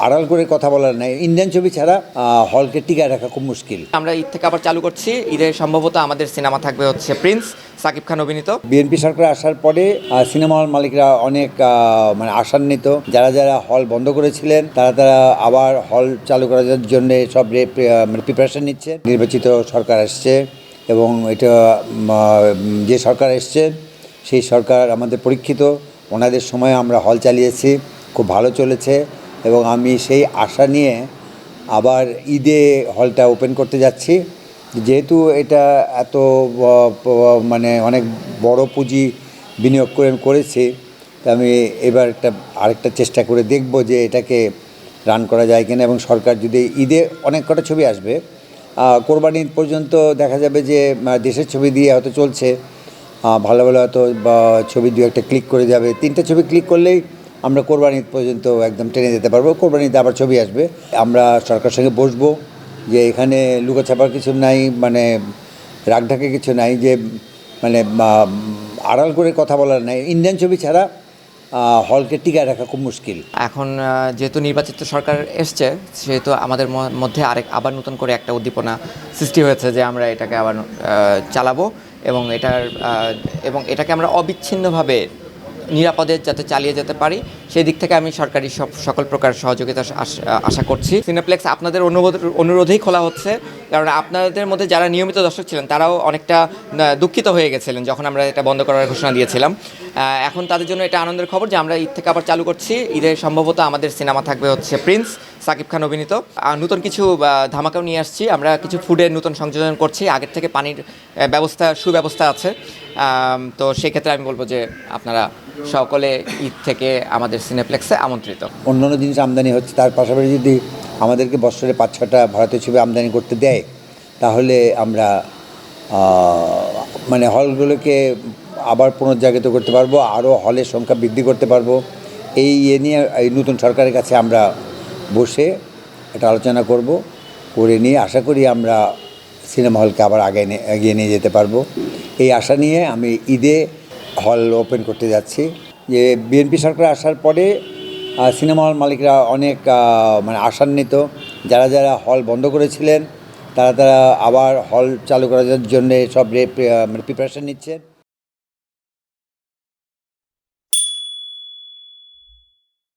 আড়াল করে কথা বলার নাই। ইন্ডিয়ান ছবি ছাড়া হলকে টিকায় রাখা খুব মুশকিল। আমরা ঈদ থেকে আবার চালু করছি। ঈদে সম্ভবত আমাদের সিনেমা থাকবে হচ্ছে প্রিন্স, সাকিব খান অভিনীত। বিএনপি সরকার আসার পরে সিনেমা হল মালিকরা অনেক মানে আশান্বিত। যারা যারা হল বন্ধ করেছিলেন তারা আবার হল চালু করার জন্য সব মানে প্রিপারেশন নিচ্ছে। নির্বাচিত সরকার আসছে এবং এটা যে সরকার এসছে সেই সরকার আমাদের পরীক্ষিত। ওনাদের সময় আমরা হল চালিয়েছি, খুব ভালো চলেছে এবং আমি সেই আশা নিয়ে আবার ঈদে হলটা ওপেন করতে যাচ্ছি। যেহেতু এটা এত মানে অনেক বড় পুঁজি বিনিয়োগ করেছি, তা আমি এবার আরেকটা চেষ্টা করে দেখব যে এটাকে রান করা যায় কিনা। এবং সরকার যদি ঈদে অনেক কটা ছবি আসবে, কোরবানি ঈদ পর্যন্ত দেখা যাবে যে দেশের ছবি দিয়ে হয়তো চলছে, ভালো ভালো হয়তো বা ছবি দু একটা ক্লিক করে যাবে। 3টে ছবি ক্লিক করলেই আমরা কোরবানি ঈদ পর্যন্ত একদম টেনে যেতে পারবো। কোরবানি ঈদে আবার ছবি আসবে, আমরা সরকারের সঙ্গে বসবো যে এখানে লুকোছাপার কিছু নাই, মানে রাগঢাকে কিছু নাই, যে মানে আড়াল করে কথা বলার নাই। ইন্ডিয়ান ছবি ছাড়া হলকে টিকায় রাখা খুব মুশকিল। এখন যেহেতু নির্বাচিত সরকার এসছে, সেহেতু আমাদের মধ্যে আবার নতুন করে একটা উদ্দীপনা সৃষ্টি হয়েছে যে আমরা এটাকে আবার চালাবো এবং এটাকে আমরা অবিচ্ছিন্নভাবে নিরাপদে যাতে চালিয়ে যেতে পারি, সেই দিক থেকে আমি সরকারি সকল প্রকার সহযোগিতা আশা করছি। সিনেপ্লেক্স আপনাদের অনুরোধেই খোলা হচ্ছে, কারণ আপনাদের মধ্যে যারা নিয়মিত দর্শক ছিলেন তারাও অনেকটা দুঃখিত হয়ে গেছিলেন যখন আমরা এটা বন্ধ করার ঘোষণা দিয়েছিলাম। এখন তাদের জন্য এটা আনন্দের খবর যে আমরা ঈদ থেকে আবার চালু করছি। ঈদে সম্ভবত আমাদের সিনেমা থাকবে হচ্ছে প্রিন্স, সাকিব খান অভিনীত। নতুন কিছু ধামাকাও নিয়ে আসছি, আমরা কিছু ফুডের নতুন সংযোজন করছি। আগের থেকে পানির সুব্যবস্থা আছে। তো সেক্ষেত্রে আমি বলবো যে আপনারা সকলে ঈদ থেকে আমাদের সিনেপ্লেক্সে আমন্ত্রিত। অন্যান্য জিনিস আমদানি হচ্ছে, তার পাশাপাশি যদি আমাদেরকে বছরে 5-6টা ভারতীয় ছবি আমদানি করতে দেয়, তাহলে আমরা মানে হলগুলোকে আবার পুনর্জাগৃত করতে পারবো, আরও হলের সংখ্যা বৃদ্ধি করতে পারবো। এই নিয়ে এই নতুন সরকারের কাছে আমরা বসে একটা আলোচনা করে নিয়ে আশা করি আমরা সিনেমা হলকে আবার এগিয়ে নিয়ে যেতে পারবো। এই আশা নিয়ে আমি ঈদে হল ওপেন করতে যাচ্ছি। যে বিএনপি সরকার আসার পরে সিনেমা হল মালিকরা অনেক মানে আশান্বিত। যারা যারা হল বন্ধ করেছিলেন তারা আবার হল চালু করার জন্য সব মানে প্রিপারেশন নিচ্ছে।